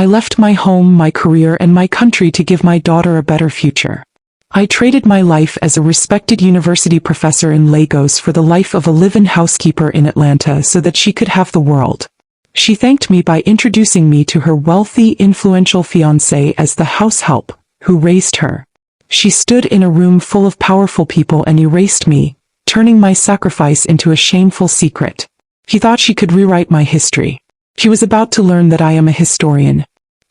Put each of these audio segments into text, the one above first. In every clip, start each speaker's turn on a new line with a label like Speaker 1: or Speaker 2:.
Speaker 1: I left my home, my career, and my country to give my daughter a better future. I traded my life as a respected university professor in Lagos for the life of a live-in housekeeper in Atlanta so that she could have the world. She thanked me by introducing me to her wealthy, influential fiancé as the househelp, who raised her. She stood in a room full of powerful people and erased me, turning my sacrifice into a shameful secret. He thought she could rewrite my history. She was about to learn that I am a historian.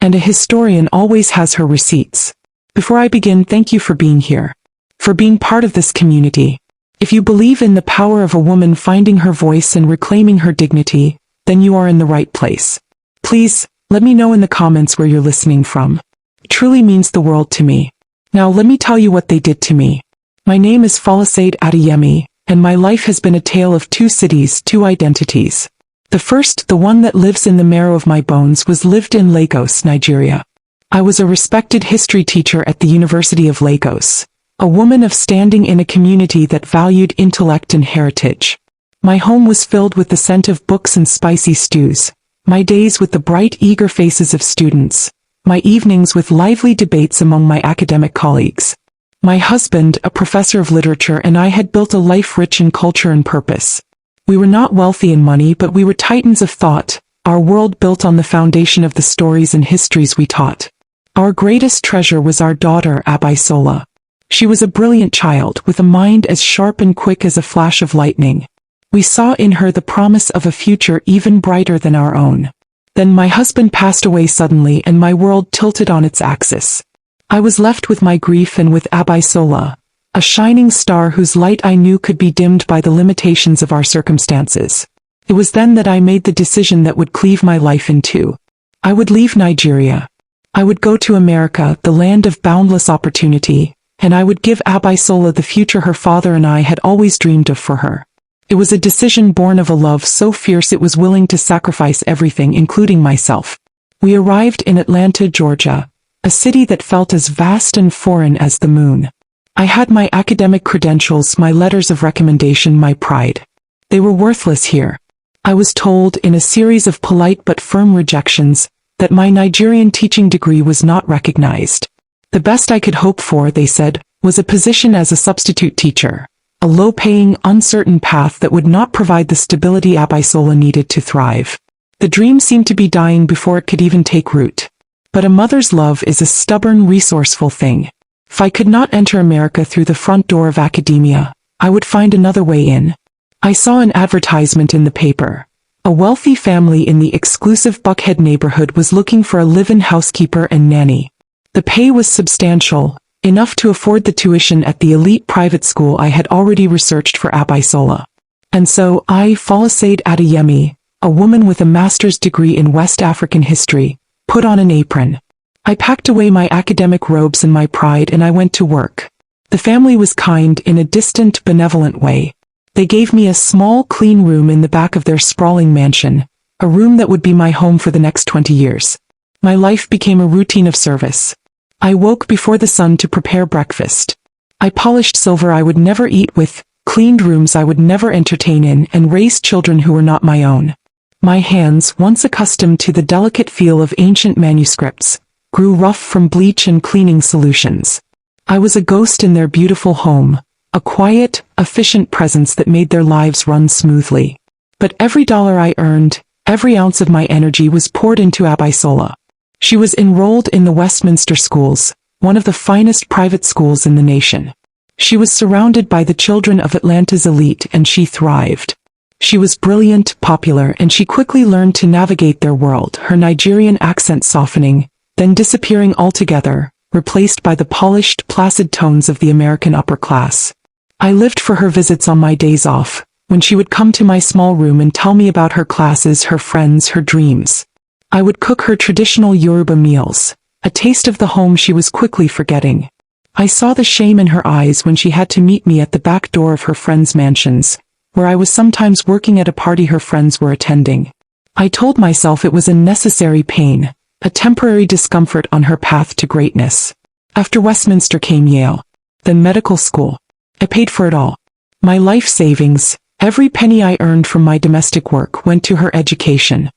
Speaker 1: And a historian always has her receipts. Before I begin, thank you for being here. For being part of this community. If you believe in the power of a woman finding her voice and reclaiming her dignity, then you are in the right place. Please, let me know in the comments where you're listening from. It truly means the world to me. Now let me tell you what they did to me. My name is Fiancé Adeyemi, and my life has been a tale of two cities, two identities. The first, the one that lives in the marrow of my bones, was lived in Lagos, Nigeria. I was a respected history teacher at the University of Lagos, a woman of standing in a community that valued intellect and heritage. My home was filled with the scent of books and spicy stews, my days with the bright, eager faces of students, my evenings with lively debates among my academic colleagues. My husband, a professor of literature, and I had built a life rich in culture and purpose. We were not wealthy in money, but we were titans of thought, our world built on the foundation of the stories and histories we taught. Our greatest treasure was our daughter, Abisola. She was a brilliant child, with a mind as sharp and quick as a flash of lightning. We saw in her the promise of a future even brighter than our own. Then my husband passed away suddenly and my world tilted on its axis. I was left with my grief and with Abisola, a shining star whose light I knew could be dimmed by the limitations of our circumstances. It was then that I made the decision that would cleave my life in two. I would leave Nigeria. I would go to America, the land of boundless opportunity, and I would give Abisola the future her father and I had always dreamed of for her. It was a decision born of a love so fierce it was willing to sacrifice everything, including myself. We arrived in Atlanta, Georgia, a city that felt as vast and foreign as the moon. I had my academic credentials, my letters of recommendation, my pride. They were worthless here. I was told, in a series of polite but firm rejections, that my Nigerian teaching degree was not recognized. The best I could hope for, they said, was a position as a substitute teacher, a low-paying, uncertain path that would not provide the stability Abisola needed to thrive. The dream seemed to be dying before it could even take root. But a mother's love is a stubborn, resourceful thing. If I could not enter America through the front door of academia, I would find another way in. I saw an advertisement in the paper. A wealthy family in the exclusive Buckhead neighborhood was looking for a live-in housekeeper and nanny. The pay was substantial, enough to afford the tuition at the elite private school I had already researched for Abisola. And so I, Fiancé Adeyemi, a woman with a master's degree in West African history, put on an apron. I packed away my academic robes and my pride and I went to work. The family was kind in a distant, benevolent way. They gave me a small, clean room in the back of their sprawling mansion, a room that would be my home for the next 20 years. My life became a routine of service. I woke before the sun to prepare breakfast. I polished silver I would never eat with, cleaned rooms I would never entertain in, and raised children who were not my own. My hands, once accustomed to the delicate feel of ancient manuscripts, grew rough from bleach and cleaning solutions. I was a ghost in their beautiful home, a quiet, efficient presence that made their lives run smoothly. But every dollar I earned, every ounce of my energy was poured into Abisola. She was enrolled in the Westminster schools, one of the finest private schools in the nation. She was surrounded by the children of Atlanta's elite and she thrived. She was brilliant, popular, and she quickly learned to navigate their world, her Nigerian accent softening, then disappearing altogether, replaced by the polished, placid tones of the American upper class. I lived for her visits on my days off, when she would come to my small room and tell me about her classes, her friends, her dreams. I would cook her traditional Yoruba meals, a taste of the home she was quickly forgetting. I saw the shame in her eyes when she had to meet me at the back door of her friends' mansions, where I was sometimes working at a party her friends were attending. I told myself it was a necessary pain, a temporary discomfort on her path to greatness. After Westminster came Yale, then medical school. I paid for it all. My life savings, every penny I earned from my domestic work, went to her education.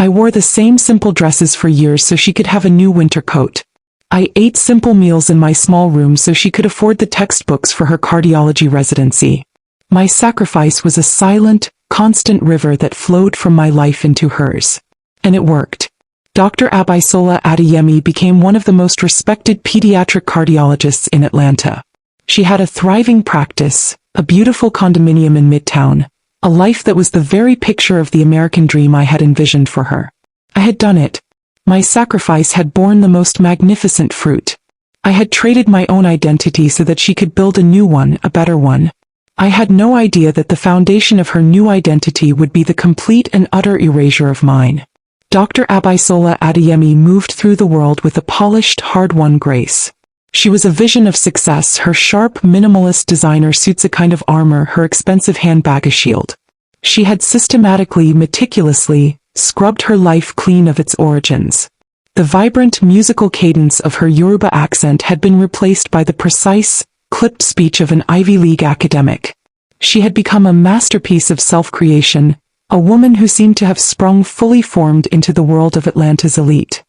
Speaker 1: I wore the same simple dresses for years so she could have a new winter coat. I ate simple meals in my small room so she could afford the textbooks for her cardiology residency. My sacrifice was a silent, constant river that flowed from my life into hers. And it worked. Dr. Abisola Adeyemi became one of the most respected pediatric cardiologists in Atlanta. She had a thriving practice, a beautiful condominium in Midtown, a life that was the very picture of the American dream I had envisioned for her. I had done it. My sacrifice had borne the most magnificent fruit. I had traded my own identity so that she could build a new one, a better one. I had no idea that the foundation of her new identity would be the complete and utter erasure of mine. Dr. Abisola Adeyemi moved through the world with a polished, hard-won grace. She was a vision of success, her sharp, minimalist designer suits a kind of armor, her expensive handbag a shield. She had systematically, meticulously, scrubbed her life clean of its origins. The vibrant musical cadence of her Yoruba accent had been replaced by the precise, clipped speech of an Ivy League academic. She had become a masterpiece of self-creation, a woman who seemed to have sprung fully formed into the world of Atlanta's elite.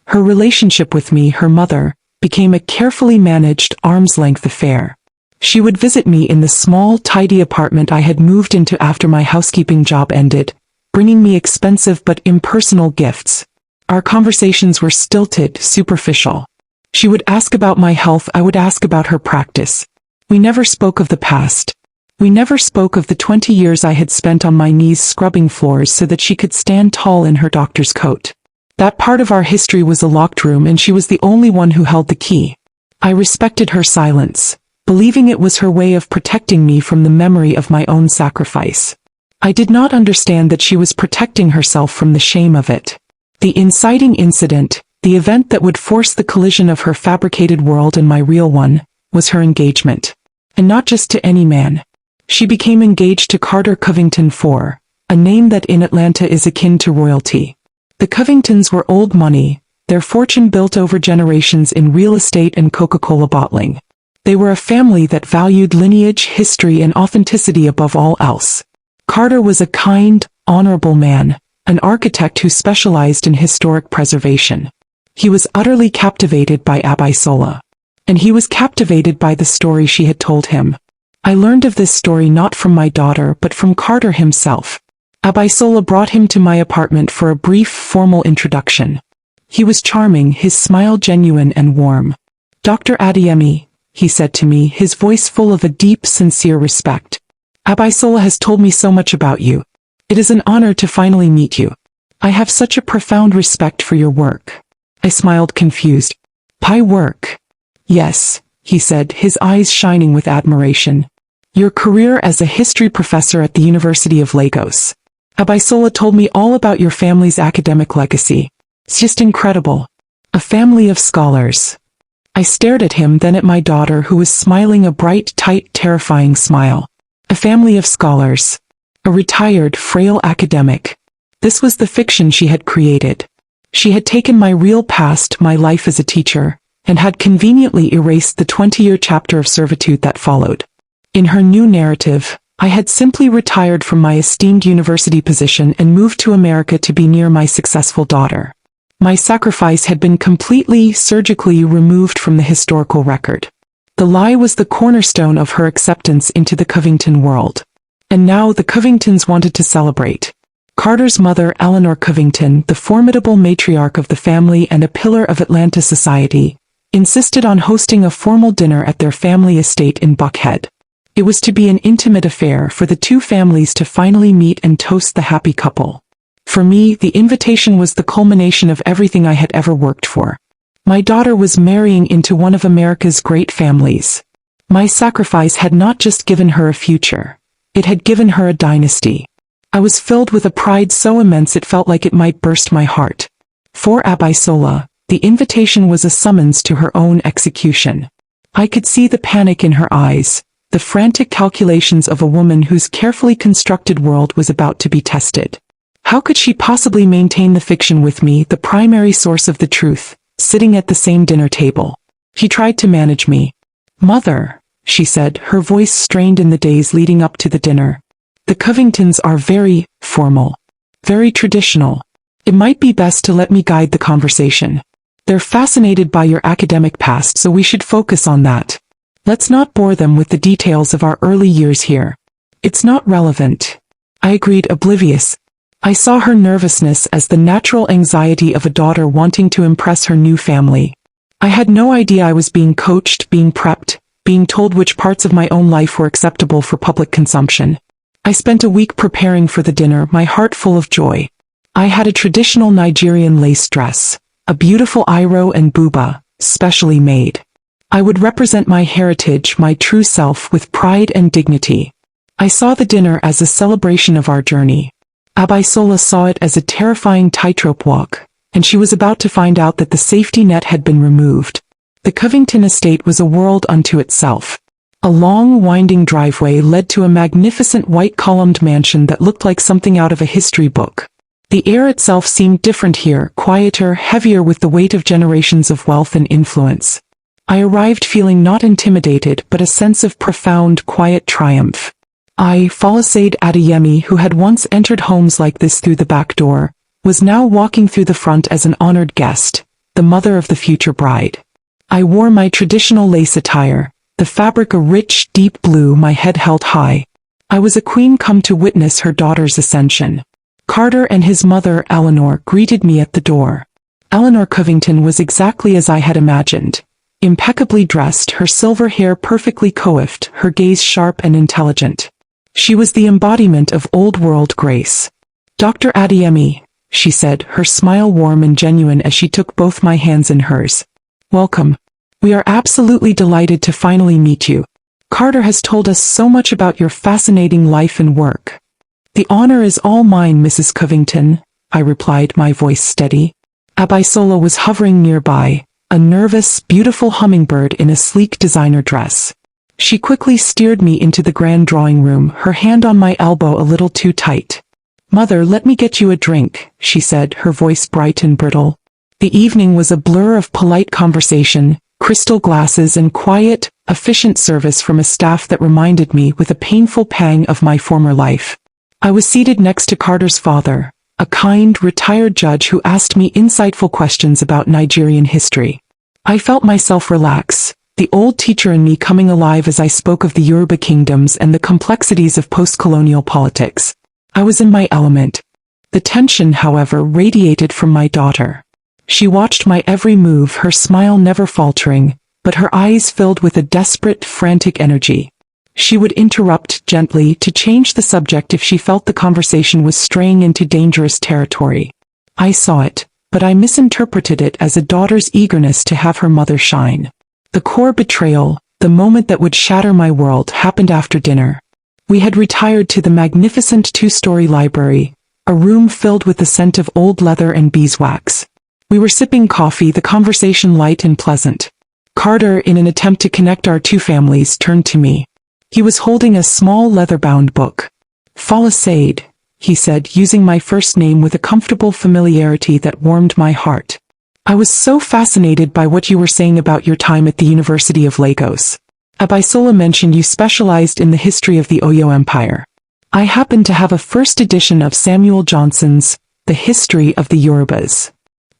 Speaker 1: Her relationship with me, her mother, became a carefully managed, arm's-length affair. She would visit me in the small, tidy apartment I had moved into after my housekeeping job ended, bringing me expensive but impersonal gifts. Our conversations were stilted, superficial. She would ask about my health, I would ask about her practice. We never spoke of the past. We never spoke of the 20 years I had spent on my knees scrubbing floors so that she could stand tall in her doctor's coat. That part of our history was a locked room and she was the only one who held the key. I respected her silence, believing it was her way of protecting me from the memory of my own sacrifice. I did not understand that she was protecting herself from the shame of it. The inciting incident, the event that would force the collision of her fabricated world and my real one, was her engagement. And not just to any man. She became engaged to Carter Covington IV, a name that in Atlanta is akin to royalty. The Covingtons were old money, their fortune built over generations in real estate and Coca-Cola bottling. They were a family that valued lineage, history, and authenticity above all else. Carter was a kind, honorable man, an architect who specialized in historic preservation. He was utterly captivated by Abisola. And he was captivated by the story she had told him. I learned of this story not from my daughter but from Carter himself. Abisola brought him to my apartment for a brief, formal introduction. He was charming, his smile genuine and warm. "Dr. Adeyemi," he said to me, his voice full of a deep, sincere respect. "Abisola has told me so much about you. It is an honor to finally meet you. I have such a profound respect for your work." I smiled, confused. "My work?" "Yes," he said, his eyes shining with admiration. "Your career as a history professor at the University of Lagos. Abisola told me all about your family's academic legacy. It's just incredible. A family of scholars." I stared at him, then at my daughter, who was smiling a bright, tight, terrifying smile. A family of scholars. A retired, frail academic. This was the fiction she had created. She had taken my real past, my life as a teacher, and had conveniently erased the 20-year chapter of servitude that followed. In her new narrative, I had simply retired from my esteemed university position and moved to America to be near my successful daughter. My sacrifice had been completely, surgically removed from the historical record. The lie was the cornerstone of her acceptance into the Covington world. And now the Covingtons wanted to celebrate. Carter's mother, Eleanor Covington, the formidable matriarch of the family and a pillar of Atlanta society, insisted on hosting a formal dinner at their family estate in Buckhead. It was to be an intimate affair for the two families to finally meet and toast the happy couple. For me, the invitation was the culmination of everything I had ever worked for. My daughter was marrying into one of America's great families. My sacrifice had not just given her a future. It had given her a dynasty. I was filled with a pride so immense it felt like it might burst my heart. For Abisola, the invitation was a summons to her own execution. I could see the panic in her eyes, the frantic calculations of a woman whose carefully constructed world was about to be tested. How could she possibly maintain the fiction with me, the primary source of the truth, sitting at the same dinner table? She tried to manage me. "Mother," she said, her voice strained in the days leading up to the dinner. "The Covingtons are very formal, very traditional. It might be best to let me guide the conversation. They're fascinated by your academic past, so we should focus on that. Let's not bore them with the details of our early years here. It's not relevant. I agreed, oblivious. I saw her nervousness as the natural anxiety of a daughter wanting to impress her new family. I had no idea I was being coached, being prepped, being told which parts of my own life were acceptable for public consumption. I spent a week preparing for the dinner, my heart full of joy. I had a traditional Nigerian lace dress, a beautiful iro and buba, specially made. I would represent my heritage, my true self, with pride and dignity. I saw the dinner as a celebration of our journey. Abisola saw it as a terrifying tightrope walk, and she was about to find out that the safety net had been removed. The Covington estate was a world unto itself. A long, winding driveway led to a magnificent white-columned mansion that looked like something out of a history book. The air itself seemed different here, quieter, heavier with the weight of generations of wealth and influence. I arrived feeling not intimidated but a sense of profound, quiet triumph. Fiancé Adeyemi, who had once entered homes like this through the back door, was now walking through the front as an honored guest, the mother of the future bride. I wore my traditional lace attire, the fabric a rich, deep blue, my head held high. I was a queen come to witness her daughter's ascension. Carter and his mother, Eleanor, greeted me at the door. Eleanor Covington was exactly as I had imagined. Impeccably dressed, her silver hair perfectly coiffed, her gaze sharp and intelligent. She was the embodiment of old-world grace. "Dr. Adeyemi," she said, her smile warm and genuine as she took both my hands in hers. "Welcome. We are absolutely delighted to finally meet you. Carter has told us so much about your fascinating life and work." "The honor is all mine, Mrs. Covington," I replied, my voice steady. Abisola was hovering nearby, a nervous, beautiful hummingbird in a sleek designer dress. She quickly steered me into the grand drawing room, her hand on my elbow a little too tight. "Mother, let me get you a drink," she said, her voice bright and brittle. The evening was a blur of polite conversation, crystal glasses and quiet, efficient service from a staff that reminded me with a painful pang of my former life. I was seated next to Carter's father, a kind, retired judge who asked me insightful questions about Nigerian history. I felt myself relax, the old teacher in me coming alive as I spoke of the Yoruba kingdoms and the complexities of post-colonial politics. I was in my element. The tension, however, radiated from my daughter. She watched my every move, her smile never faltering, but her eyes filled with a desperate, frantic energy. She would interrupt gently to change the subject if she felt the conversation was straying into dangerous territory. I saw it, but I misinterpreted it as a daughter's eagerness to have her mother shine. The core betrayal, the moment that would shatter my world, happened after dinner. We had retired to the magnificent two-story library, a room filled with the scent of old leather and beeswax. We were sipping coffee, the conversation light and pleasant. Carter, in an attempt to connect our two families, turned to me. He was holding a small leather-bound book. "Fiancé," he said, using my first name with a comfortable familiarity that warmed my heart. "I was so fascinated by what you were saying about your time at the University of Lagos. Abisola mentioned you specialized in the history of the Oyo Empire. I happen to have a first edition of Samuel Johnson's The History of the Yorubas.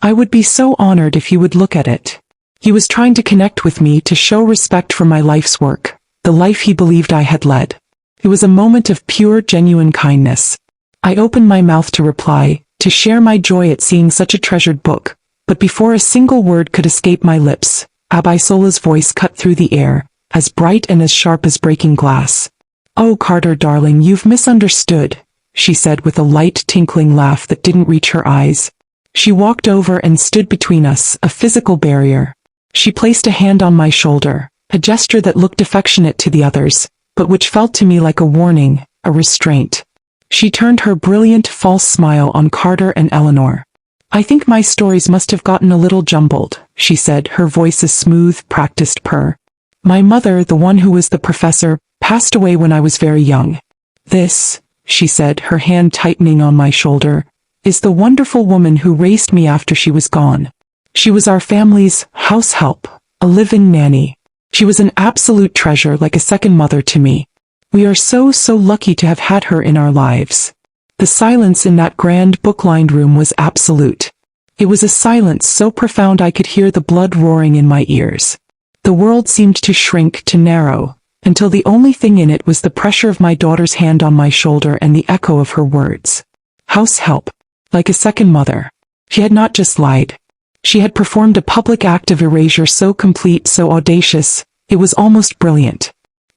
Speaker 1: I would be so honored if you would look at it." He was trying to connect with me, to show respect for my life's work, the life he believed I had led. It was a moment of pure, genuine kindness. I opened my mouth to reply, to share my joy at seeing such a treasured book, but before a single word could escape my lips, Abisola's voice cut through the air, as bright and as sharp as breaking glass. "Oh, Carter, darling, you've misunderstood," she said with a light, tinkling laugh that didn't reach her eyes. She walked over and stood between us, a physical barrier. She placed a hand on my shoulder, a gesture that looked affectionate to the others, but which felt to me like a warning, a restraint. She turned her brilliant, false smile on Carter and Eleanor. "I think my stories must have gotten a little jumbled," she said, her voice a smooth, practiced purr. "My mother, the one who was the professor, passed away when I was very young. This," she said, her hand tightening on my shoulder, "is the wonderful woman who raised me after she was gone. She was our family's househelp, a live-in nanny. She was an absolute treasure, like a second mother to me. We are so lucky to have had her in our lives." The silence in that grand book-lined room was absolute. It was a silence so profound I could hear the blood roaring in my ears. The world seemed to shrink, to narrow, until the only thing in it was the pressure of my daughter's hand on my shoulder and the echo of her words. Househelp. Like a second mother. She had not just lied. She had performed a public act of erasure so complete, so audacious, it was almost brilliant.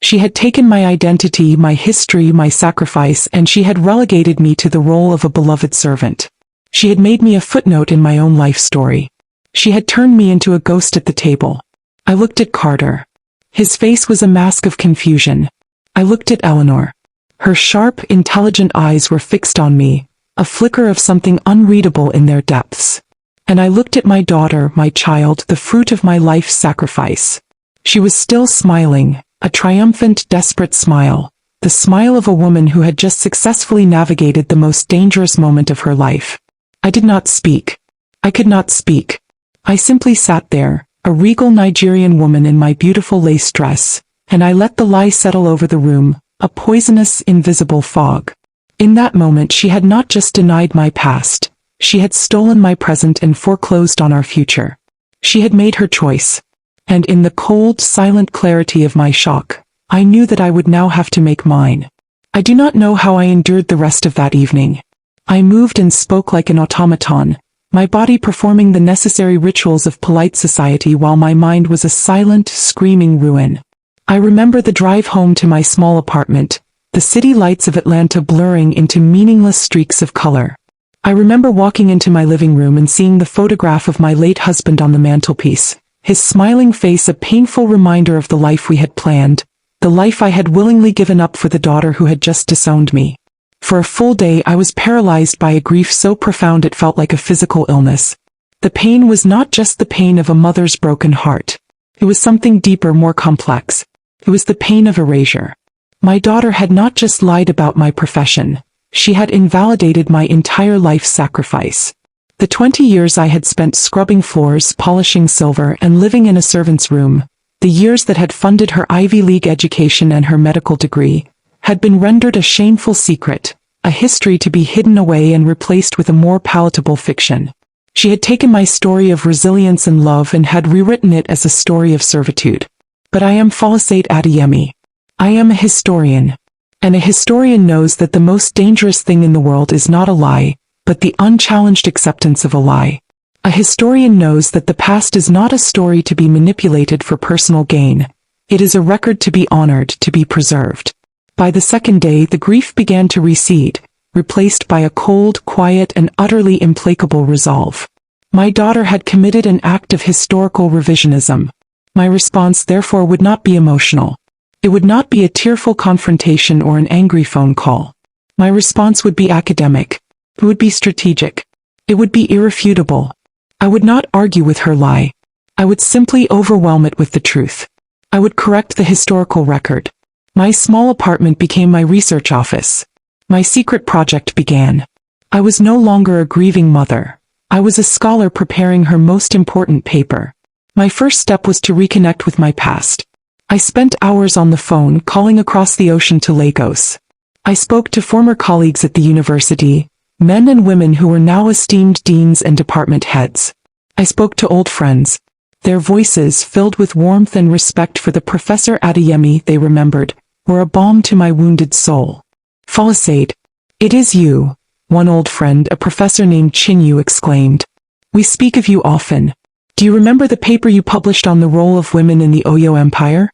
Speaker 1: She had taken my identity, my history, my sacrifice, and she had relegated me to the role of a beloved servant. She had made me a footnote in my own life story. She had turned me into a ghost at the table. I looked at Carter. His face was a mask of confusion. I looked at Eleanor. Her sharp, intelligent eyes were fixed on me, a flicker of something unreadable in their depths. And I looked at my daughter, my child, the fruit of my life's sacrifice. She was still smiling, a triumphant, desperate smile, the smile of a woman who had just successfully navigated the most dangerous moment of her life. I did not speak. I could not speak. I simply sat there, a regal Nigerian woman in my beautiful lace dress, and I let the lie settle over the room, a poisonous, invisible fog. In that moment she had not just denied my past, she had stolen my present and foreclosed on our future. She had made her choice. And in the cold, silent clarity of my shock, I knew that I would now have to make mine. I do not know how I endured the rest of that evening. I moved and spoke like an automaton, my body performing the necessary rituals of polite society while my mind was a silent, screaming ruin. I remember the drive home to my small apartment, the city lights of Atlanta blurring into meaningless streaks of color. I remember walking into my living room and seeing the photograph of my late husband on the mantelpiece, his smiling face a painful reminder of the life we had planned, the life I had willingly given up for the daughter who had just disowned me. For a full day I was paralyzed by a grief so profound it felt like a physical illness. The pain was not just the pain of a mother's broken heart. It was something deeper, more complex. It was the pain of erasure. My daughter had not just lied about my profession. She had invalidated my entire life's sacrifice. The 20 years I had spent scrubbing floors, polishing silver, and living in a servant's room, the years that had funded her Ivy League education and her medical degree, had been rendered a shameful secret, a history to be hidden away and replaced with a more palatable fiction. She had taken my story of resilience and love and had rewritten it as a story of servitude. But I am Fiancé Adeyemi. I am a historian. And a historian knows that the most dangerous thing in the world is not a lie, but the unchallenged acceptance of a lie. A historian knows that the past is not a story to be manipulated for personal gain. It is a record to be honored, to be preserved. By the second day the grief began to recede, replaced by a cold, quiet, and utterly implacable resolve. My daughter had committed an act of historical revisionism. My response therefore would not be emotional. It would not be a tearful confrontation or an angry phone call. My response would be academic. It would be strategic. It would be irrefutable. I would not argue with her lie. I would simply overwhelm it with the truth. I would correct the historical record. My small apartment became my research office. My secret project began. I was no longer a grieving mother. I was a scholar preparing her most important paper. My first step was to reconnect with my past. I spent hours on the phone calling across the ocean to Lagos. I spoke to former colleagues at the university, men and women who were now esteemed deans and department heads. I spoke to old friends. Their voices, filled with warmth and respect for the Professor Adeyemi they remembered, were a balm to my wounded soul. Fiancé, it is you, one old friend, a professor named Chinyu, exclaimed. We speak of you often. Do you remember the paper you published on the role of women in the Oyo Empire?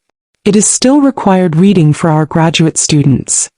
Speaker 1: It is still required reading for our graduate students.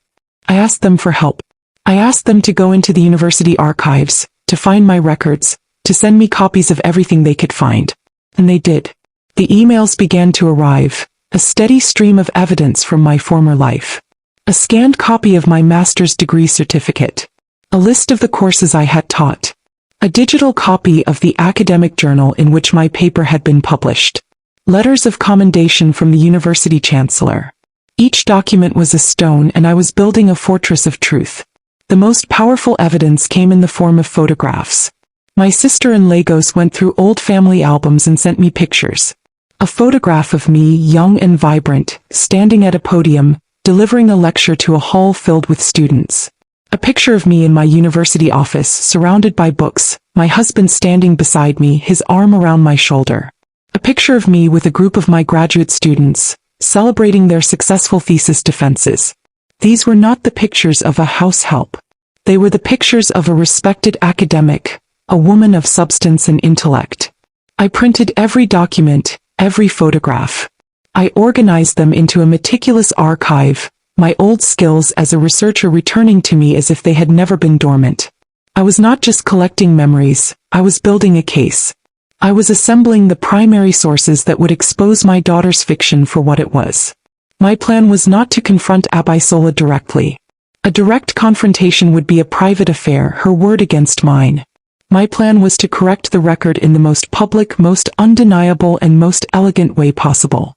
Speaker 1: I asked them for help. I asked them to go into the university archives, to find my records, to send me copies of everything they could find. And they did. The emails began to arrive, a steady stream of evidence from my former life. A scanned copy of my master's degree certificate. A list of the courses I had taught. A digital copy of the academic journal in which my paper had been published. Letters of commendation from the university chancellor. Each document was a stone and I was building a fortress of truth. The most powerful evidence came in the form of photographs. My sister in Lagos went through old family albums and sent me pictures. A photograph of me, young and vibrant, standing at a podium, delivering a lecture to a hall filled with students. A picture of me in my university office, surrounded by books, my husband standing beside me, his arm around my shoulder. A picture of me with a group of my graduate students, celebrating their successful thesis defenses. These were not the pictures of a house help. They were the pictures of a respected academic, a woman of substance and intellect. I printed every document, every photograph. I organized them into a meticulous archive, my old skills as a researcher returning to me as if they had never been dormant. I was not just collecting memories, I was building a case. I was assembling the primary sources that would expose my daughter's fiction for what it was. My plan was not to confront Abisola directly. A direct confrontation would be a private affair, her word against mine. My plan was to correct the record in the most public, most undeniable, and most elegant way possible.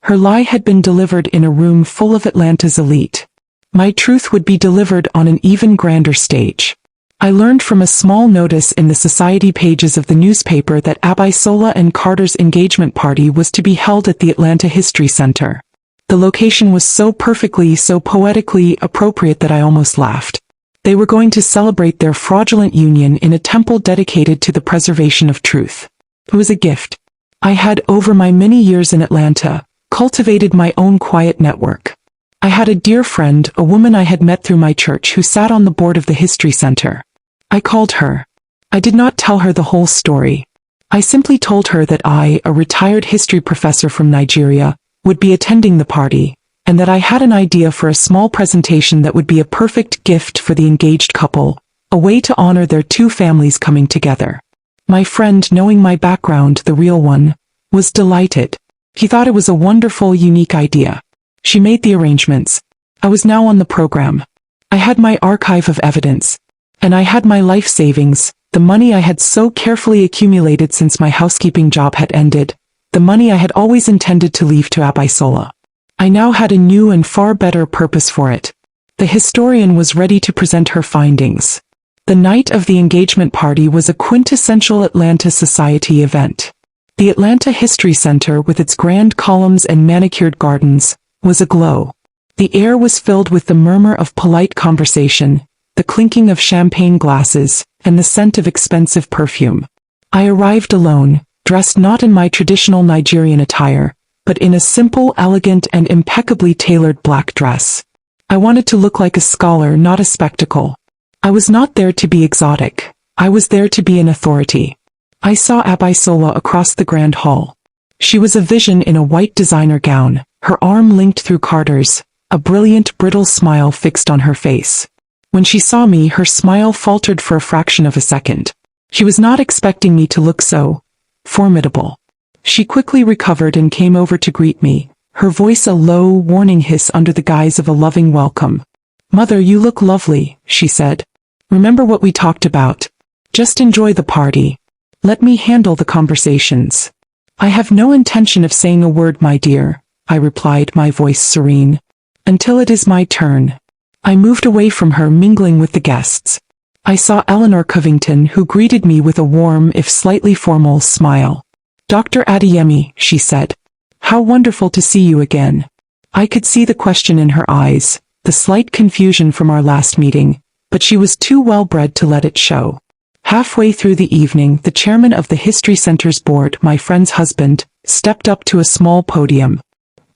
Speaker 1: Her lie had been delivered in a room full of Atlanta's elite. My truth would be delivered on an even grander stage. I learned from a small notice in the society pages of the newspaper that Abisola and Carter's engagement party was to be held at the Atlanta History Center. The location was so perfectly, so poetically appropriate that I almost laughed. They were going to celebrate their fraudulent union in a temple dedicated to the preservation of truth. It was a gift. I had, over my many years in Atlanta, cultivated my own quiet network. I had a dear friend, a woman I had met through my church, who sat on the board of the History Center. I called her. I did not tell her the whole story. I simply told her that I, a retired history professor from Nigeria, would be attending the party, and that I had an idea for a small presentation that would be a perfect gift for the engaged couple, a way to honor their two families coming together. My friend, knowing my background, the real one, was delighted. He thought it was a wonderful, unique idea. She made the arrangements. I was now on the program. I had my archive of evidence. And I had my life savings, the money I had so carefully accumulated since my housekeeping job had ended, the money I had always intended to leave to Abisola. I now had a new and far better purpose for it. The historian was ready to present her findings. The night of the engagement party was a quintessential Atlanta society event. The Atlanta History Center, with its grand columns and manicured gardens, was aglow. The air was filled with the murmur of polite conversation, the clinking of champagne glasses, and the scent of expensive perfume. I arrived alone, dressed not in my traditional Nigerian attire, but in a simple, elegant, and impeccably tailored black dress. I wanted to look like a scholar, not a spectacle. I was not there to be exotic. I was there to be an authority. I saw Abisola across the grand hall. She was a vision in a white designer gown, her arm linked through Carter's, a brilliant, brittle smile fixed on her face. When she saw me, her smile faltered for a fraction of a second. She was not expecting me to look so formidable. She quickly recovered and came over to greet me, her voice a low, warning hiss under the guise of a loving welcome. "Mother, you look lovely," she said. "Remember what we talked about. Just enjoy the party. Let me handle the conversations." "I have no intention of saying a word, my dear," I replied, my voice serene. "Until it is my turn." I moved away from her, mingling with the guests. I saw Eleanor Covington, who greeted me with a warm, if slightly formal, smile. "Dr. Adeyemi," she said. "How wonderful to see you again." I could see the question in her eyes, the slight confusion from our last meeting, but she was too well-bred to let it show. Halfway through the evening, the chairman of the History Center's board, my friend's husband, stepped up to a small podium.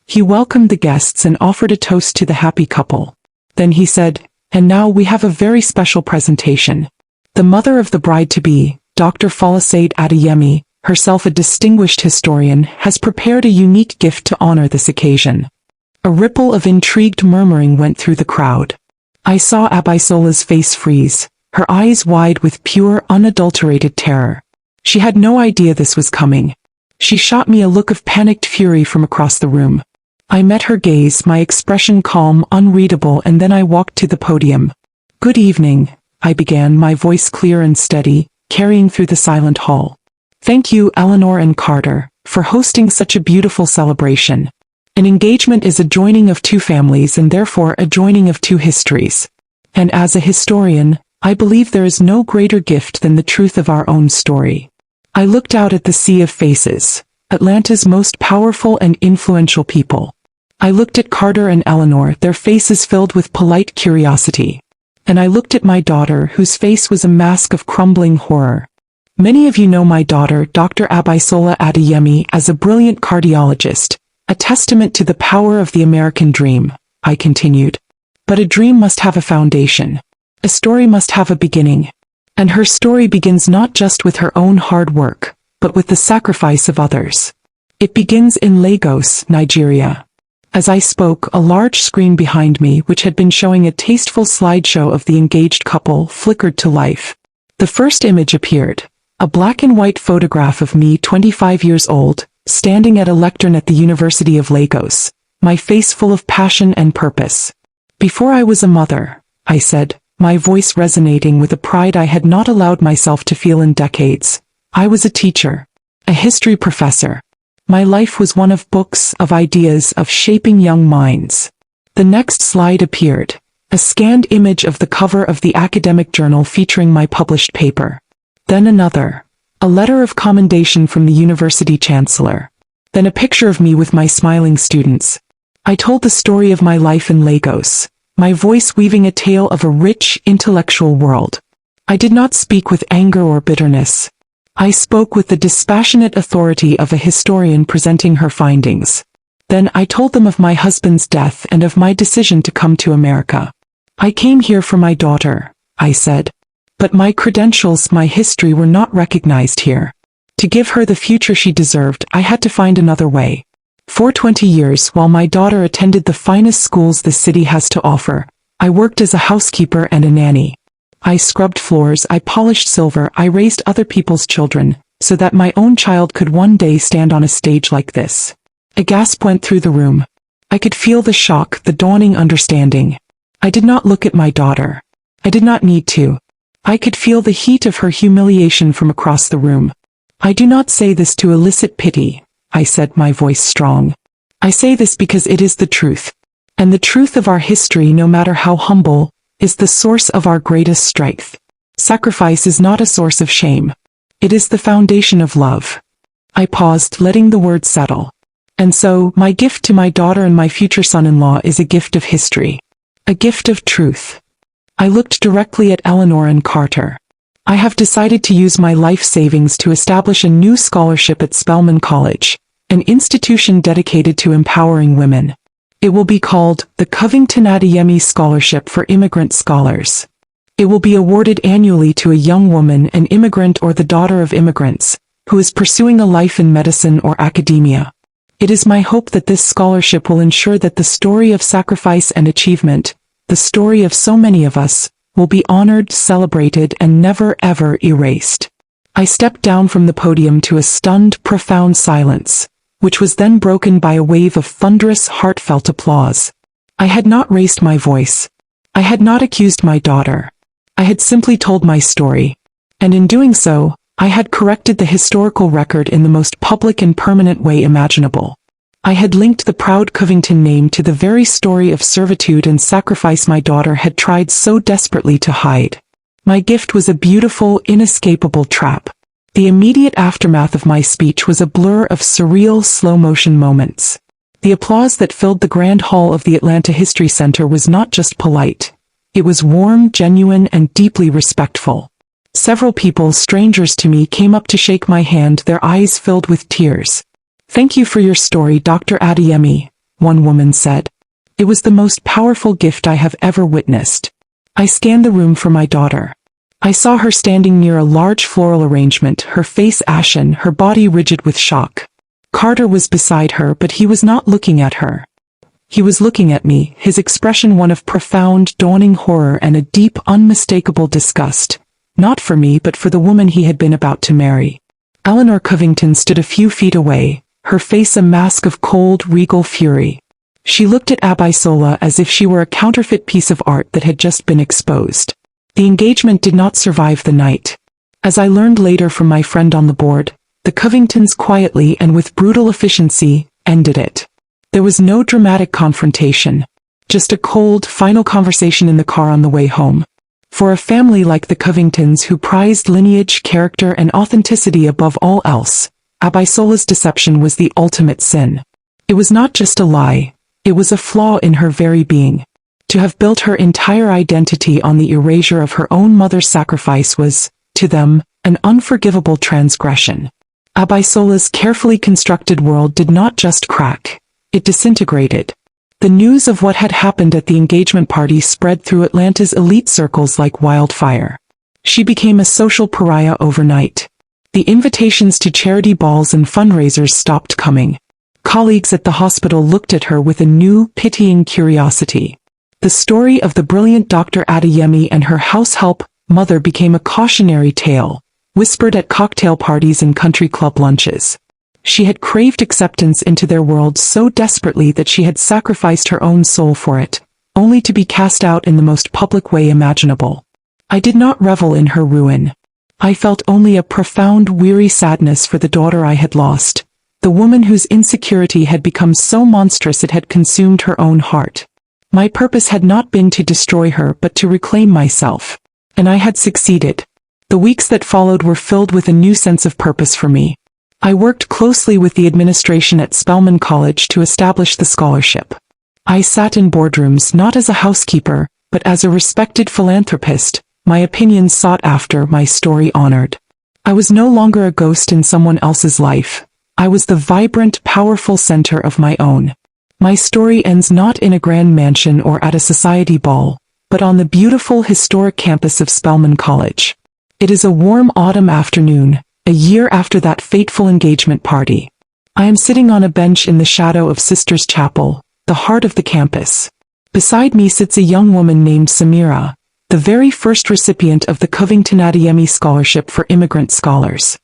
Speaker 1: He welcomed the guests and offered a toast to the happy couple. Then he said, "And now we have a very special presentation. The mother of the bride-to-be, Dr. Fiancé Adeyemi, herself a distinguished historian, has prepared a unique gift to honor this occasion." A ripple of intrigued murmuring went through the crowd. I saw Abisola's face freeze, her eyes wide with pure, unadulterated terror. She had no idea this was coming. She shot me a look of panicked fury from across the room. I met her gaze, my expression calm, unreadable, and then I walked to the podium. "Good evening," I began, my voice clear and steady, carrying through the silent hall. "Thank you, Eleanor and Carter, for hosting such a beautiful celebration. An engagement is a joining of two families and therefore a joining of two histories. And as a historian, I believe there is no greater gift than the truth of our own story." I looked out at the sea of faces, Atlanta's most powerful and influential people. I looked at Carter and Eleanor, their faces filled with polite curiosity. and I looked at my daughter, whose face was a mask of crumbling horror. Many of you know my daughter, Dr. Abisola Adeyemi, as a brilliant cardiologist, a testament to the power of the American dream, I continued. But a dream must have a foundation. A story must have a beginning. And her story begins not just with her own hard work, but with the sacrifice of others. It begins in Lagos, Nigeria. As I spoke, a large screen behind me, which had been showing a tasteful slideshow of the engaged couple, flickered to life. The first image appeared. A black and white photograph of me, 25 years old, standing at a lectern at the University of Lagos, my face full of passion and purpose. Before I was a mother, I said, my voice resonating with a pride I had not allowed myself to feel in decades. I was a teacher, a history professor. My life was one of books, of ideas, of shaping young minds. The next slide appeared, a scanned image of the cover of the academic journal featuring my published paper. Then another, a letter of commendation from the university chancellor. Then a picture of me with my smiling students. I told the story of my life in Lagos, my voice weaving a tale of a rich, intellectual world. I did not speak with anger or bitterness. I spoke with the dispassionate authority of a historian presenting her findings. Then I told them of my husband's death and of my decision to come to America. I came here for my daughter, I said. But my credentials, my history were not recognized here. To give her the future she deserved, I had to find another way. For 20 years, while my daughter attended the finest schools the city has to offer, I worked as a housekeeper and a nanny. I scrubbed floors, I polished silver, I raised other people's children, so that my own child could one day stand on a stage like this. A gasp went through the room. I could feel the shock, the dawning understanding. I did not look at my daughter. I did not need to. I could feel the heat of her humiliation from across the room. I do not say this to elicit pity, I said, my voice strong. I say this because it is the truth. And the truth of our history, no matter how humble, is the source of our greatest strength. Sacrifice is not a source of shame. It is the foundation of love. I paused, letting the words settle. And so, my gift to my daughter and my future son-in-law is a gift of history. A gift of truth. I looked directly at Eleanor and Carter. I have decided to use my life savings to establish a new scholarship at Spelman College, an institution dedicated to empowering women. It will be called the Covington Adeyemi Scholarship for Immigrant Scholars. It will be awarded annually to a young woman, an immigrant or the daughter of immigrants, who is pursuing a life in medicine or academia. It is my hope that this scholarship will ensure that the story of sacrifice and achievement, the story of so many of us, will be honored, celebrated, and never ever erased. I stepped down from the podium to a stunned, profound silence, which was then broken by a wave of thunderous, heartfelt applause. I had not raised my voice. I had not accused my daughter. I had simply told my story. And in doing so, I had corrected the historical record in the most public and permanent way imaginable. I had linked the proud Covington name to the very story of servitude and sacrifice my daughter had tried so desperately to hide. My gift was a beautiful, inescapable trap. The immediate aftermath of my speech was a blur of surreal, slow-motion moments. The applause that filled the grand hall of the Atlanta History Center was not just polite. It was warm, genuine, and deeply respectful. Several people, strangers to me, came up to shake my hand, their eyes filled with tears. "Thank you for your story, Dr. Adeyemi," one woman said. "It was the most powerful gift I have ever witnessed." I scanned the room for my daughter. I saw her standing near a large floral arrangement, her face ashen, her body rigid with shock. Carter was beside her, but he was not looking at her. He was looking at me, his expression one of profound, dawning horror and a deep, unmistakable disgust. Not for me, but for the woman he had been about to marry. Eleanor Covington stood a few feet away, her face a mask of cold, regal fury. She looked at Abisola as if she were a counterfeit piece of art that had just been exposed. The engagement did not survive the night. As I learned later from my friend on the board, the Covingtons quietly and with brutal efficiency ended it. There was no dramatic confrontation, just a cold, final conversation in the car on the way home. For a family like the Covingtons who prized lineage, character, and authenticity above all else, Abisola's deception was the ultimate sin. It was not just a lie, it was a flaw in her very being. To have built her entire identity on the erasure of her own mother's sacrifice was, to them, an unforgivable transgression. Abisola's carefully constructed world did not just crack, it disintegrated. The news of what had happened at the engagement party spread through Atlanta's elite circles like wildfire. She became a social pariah overnight. The invitations to charity balls and fundraisers stopped coming. Colleagues at the hospital looked at her with a new, pitying curiosity. The story of the brilliant Dr. Adeyemi and her househelp mother became a cautionary tale, whispered at cocktail parties and country club lunches. She had craved acceptance into their world so desperately that she had sacrificed her own soul for it, only to be cast out in the most public way imaginable. I did not revel in her ruin. I felt only a profound, weary sadness for the daughter I had lost, the woman whose insecurity had become so monstrous it had consumed her own heart. My purpose had not been to destroy her but to reclaim myself. And I had succeeded. The weeks that followed were filled with a new sense of purpose for me. I worked closely with the administration at Spelman College to establish the scholarship. I sat in boardrooms not as a housekeeper, but as a respected philanthropist, my opinions sought after, my story honored. I was no longer a ghost in someone else's life. I was the vibrant, powerful center of my own. My story ends not in a grand mansion or at a society ball, but on the beautiful historic campus of Spelman College. It is a warm autumn afternoon, a year after that fateful engagement party. I am sitting on a bench in the shadow of Sisters Chapel, the heart of the campus. Beside me sits a young woman named Samira, the very first recipient of the Covington Adeyemi Scholarship for Immigrant Scholars.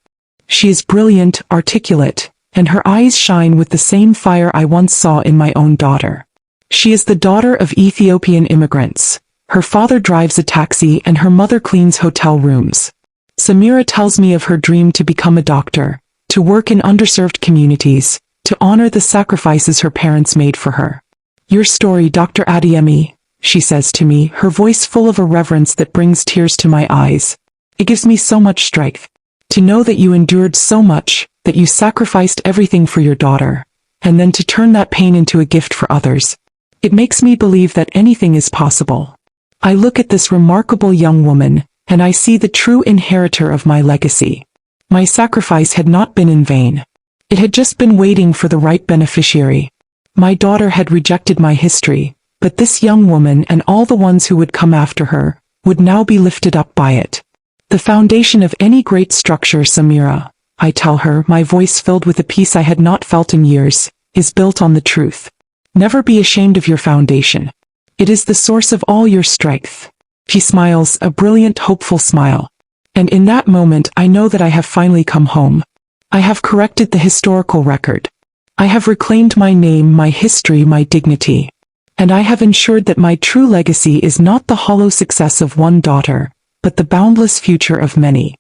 Speaker 1: She is brilliant, articulate, and her eyes shine with the same fire I once saw in my own daughter. She is the daughter of Ethiopian immigrants. Her father drives a taxi and her mother cleans hotel rooms. Samira tells me of her dream to become a doctor, to work in underserved communities, to honor the sacrifices her parents made for her. Your story, Dr. Adeyemi, she says to me, her voice full of a reverence that brings tears to my eyes. It gives me so much strength. To know that you endured so much, that you sacrificed everything for your daughter, and then to turn that pain into a gift for others. It makes me believe that anything is possible. I look at this remarkable young woman, and I see the true inheritor of my legacy. My sacrifice had not been in vain. It had just been waiting for the right beneficiary. My daughter had rejected my history, but this young woman and all the ones who would come after her, would now be lifted up by it. The foundation of any great structure, Samira, I tell her, my voice filled with a peace I had not felt in years, is built on the truth. Never be ashamed of your foundation. It is the source of all your strength. She smiles, a brilliant, hopeful smile. And in that moment I know that I have finally come home. I have corrected the historical record. I have reclaimed my name, my history, my dignity. And I have ensured that my true legacy is not the hollow success of one daughter, but the boundless future of many.